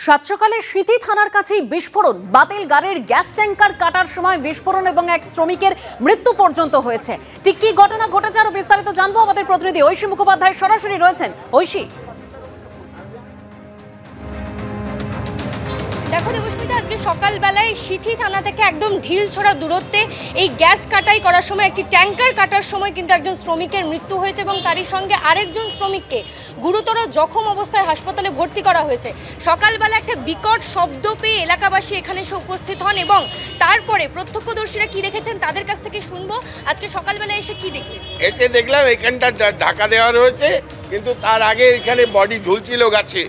সাত সকালে সিঁথি থানার কাছেই বিস্ফোরণ, বাতিল গাড়ির গ্যাস ট্যাঙ্কার কাটার সময় বিস্ফোরণ এবং এক শ্রমিকের মৃত্যু পর্যন্ত হয়েছে। ঠিক কি ঘটনা ঘটেছে আরো বিস্তারিত জানবো, আমাদের প্রতিনিধি ঐশী মুখোপাধ্যায় সরাসরি রয়েছেন। ঐশী, দেখো দেবস্মিতা, আজকে সকালবেলায় সিঁথি থানা থেকে একদম ঢিল ছোড়া দূরত্বে এই গ্যাস কাটাই করার সময় একটি ট্যাঙ্কার কাটার সময় কিন্তু একজন শ্রমিকের মৃত্যু হয়েছে এবং তারই সঙ্গে আরেকজন শ্রমিককে গুরুতর জখম অবস্থায় হাসপাতালে ভর্তি করা হয়েছে। সকালবেলা একটা বিকট শব্দ পেয়ে এলাকাবাসী এখানে এসে উপস্থিত হন এবং তারপরে প্রত্যক্ষদর্শীরা কি দেখেছেন তাদের কাছ থেকে শুনবো। আজকে সকালবেলা এসে কি দেখলেন? এসে দেখলাম এখানটা ঢাকা দেওয়া রয়েছে, কিন্তু তার আগে এখানে বডি ঝুলছিল গাছে।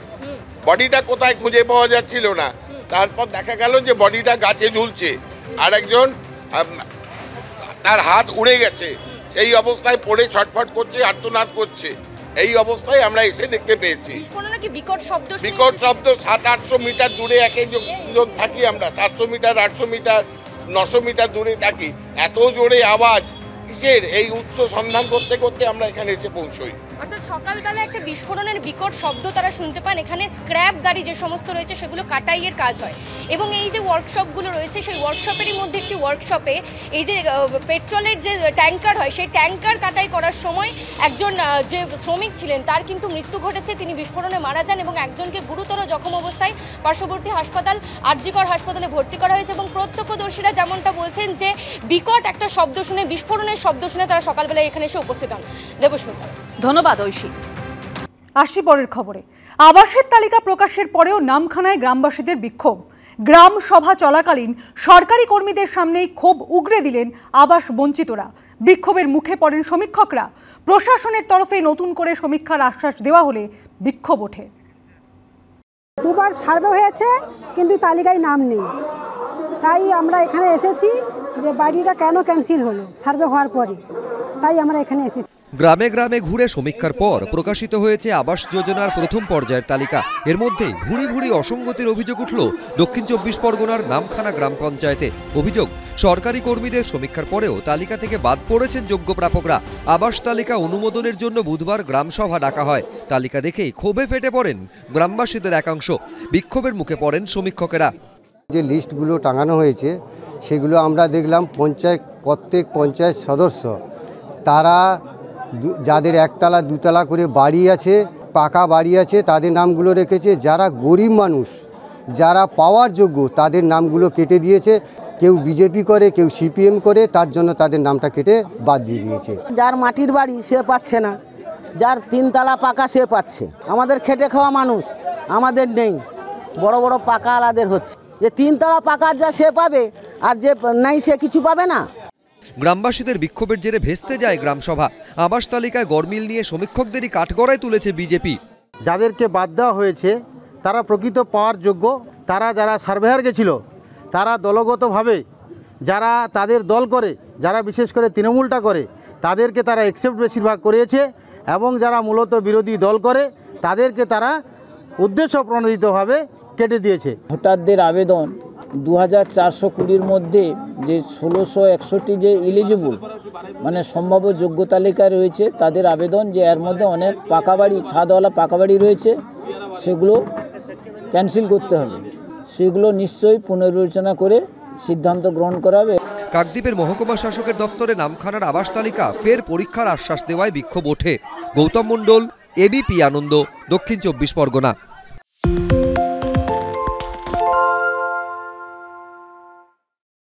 বডিটা কোথায় খুঁজে পাওয়া যাচ্ছিল না, তারপর দেখা গেল যে বডিটা গাছে ঝুলছে, আর একজন তার হাত উড়ে গেছে, সেই অবস্থায় পড়ে ছটফট করছে, আর্তনাদ করছে। এই অবস্থায় আমরা এসে দেখতে পেয়েছি বিকট শব্দ। 700-800 মিটার দূরে একজন থাকি আমরা, 700 মিটার 800 মিটার 900 মিটার দূরে থাকি। এত জোরে আওয়াজ কিসের, এই উৎস সন্ধান করতে করতে আমরা এখানে এসে পৌঁছই। অর্থাৎ সকালবেলা একটা বিস্ফোরণের বিকট শব্দ তারা শুনতে পান। এখানে স্ক্র্যাপ গাড়ি যে সমস্ত রয়েছে সেগুলো কাটাইয়ের কাজ হয় এবং এই যে ওয়ার্কশপগুলো রয়েছে সেই ওয়ার্কশপেরই মধ্যে একটি ওয়ার্কশপে এই যে পেট্রোলের যে ট্যাঙ্কার হয় সেই ট্যাঙ্কার কাটাই করার সময় একজন যে শ্রমিক ছিলেন তার কিন্তু মৃত্যু ঘটেছে, তিনি বিস্ফোরণে মারা যান এবং একজনকে গুরুতর জখম অবস্থায় পার্শ্ববর্তী হাসপাতাল আরজিকর হাসপাতালে ভর্তি করা হয়েছে এবং প্রত্যক্ষদর্শীরা যেমনটা বলছেন যে বিকট একটা শব্দ শুনে, বিস্ফোরণের শব্দ শুনে তারা সকালবেলায় এখানে এসে উপস্থিত হন। দেবস্মিতা, ধন্যবাদ ঐশী। আসছি পরের খবরে। আবাসের তালিকা প্রকাশের পরেও নামখানায় গ্রামবাসীদের বিক্ষোভ। গ্রাম সভা চলাকালীন সরকারি কর্মীদের সামনেই ক্ষোভ উগরে দিলেন আবাস বঞ্চিতরা। বিক্ষোভের মুখে পড়েন সমীক্ষকরা। প্রশাসনের তরফে নতুন করে সমীক্ষার আশ্বাস দেওয়া হলে বিক্ষোভ ওঠে। দুবার সার্ভে হয়েছে কিন্তু তালিকায় নাম নেই, তাই আমরা এখানে এসেছি যে বাড়িটা কেন ক্যান্সেল হলো সার্ভে হওয়ার পরে, তাই আমরা এখানে এসেছি। গ্রামে গ্রামে ঘুরে সমীক্ষার পর প্রকাশিত হয়েছে আবাস যোজনার প্রথম পর্যায়ের তালিকা। এর মধ্যে ভুরি ভুরি অসঙ্গতির অভিযোগ উঠল দক্ষিণ 24 পরগনার নামখানা গ্রাম পঞ্চায়েতে। অভিযোগ, সরকারি কর্মীদের সমীক্ষার পরেও তালিকা থেকে বাদ পড়েছেন যোগ্য প্রাপকরা। আবাস তালিকা অনুমোদনের জন্য বুধবার গ্রামসভা ডাকা হয়। তালিকা দেখেই ক্ষোভে ফেটে পড়েন গ্রামবাসীদের একাংশ। বিক্ষোভের মুখে পড়েন সমীক্ষকেরা। যে লিস্টগুলো টাঙানো হয়েছে সেগুলো আমরা দেখলাম প্রত্যেক পঞ্চায়েত সদস্য তারা যাদের একতলা দুতলা করে বাড়ি আছে, পাকা বাড়ি আছে, তাদের নামগুলো রেখেছে। যারা গরিব মানুষ, যারা পাওয়ার যোগ্য, তাদের নামগুলো কেটে দিয়েছে। কেউ বিজেপি করে, কেউ সিপিএম করে, তার জন্য তাদের নামটা কেটে বাদ দিয়ে দিয়েছে। যার মাটির বাড়ি সে পাচ্ছে না, যার 3 তলা পাকা সে পাচ্ছে। আমাদের খেটে খাওয়া মানুষ, আমাদের নেই, বড় বড় পাকা আলাদের হচ্ছে। যে 3 তলা পাকা যা সে পাবে, আর যে নাই সে কিছু পাবে না। গ্রামবাসীদের বিক্ষোভের জেরে ভেস্তে যায় গ্রামসভা। আবাস তালিকায় গরমিল নিয়ে সমীক্ষকদেরই কাঠগড়ায় তুলেছে বিজেপি। যাদেরকে বাদ দেওয়া হয়েছে তারা প্রকৃত পাওয়ার যোগ্য। যারা সার্ভেয়ার গেছিল তারা দলগতভাবে যারা তাদের দল করে, যারা বিশেষ করে তৃণমূলটা করে, তাদেরকে তারা অ্যাকসেপ্ট বেশিরভাগ করিয়েছে এবং যারা মূলত বিরোধী দল করে তাদেরকে তারা উদ্দেশ্য প্রণোদিতভাবে কেটে দিয়েছে। ভোটারদের আবেদন 2420 মধ্যে যে 1661 যে এলিজিবল মানে সম্ভাব্য যোগ্য তালিকায় রয়েছে তাদের আবেদন, যে এর মধ্যে অনেক পাকা বাড়ি, ছাদওয়ালা পাকা বাড়ি রয়েছে, সেগুলো ক্যান্সেল করতে হবে। সেগুলো নিশ্চয়ই পুনর্বিবেচনা করে সিদ্ধান্ত গ্রহণ করা হবে। কাকদ্বীপের মহকুমা শাসকের দপ্তরে নামখানার আবাস তালিকা ফের পরীক্ষার আশ্বাস দেওয়ায় বিক্ষোভ ওঠে। গৌতম মণ্ডল, এবিপি আনন্দ, দক্ষিণ 24 পরগনা।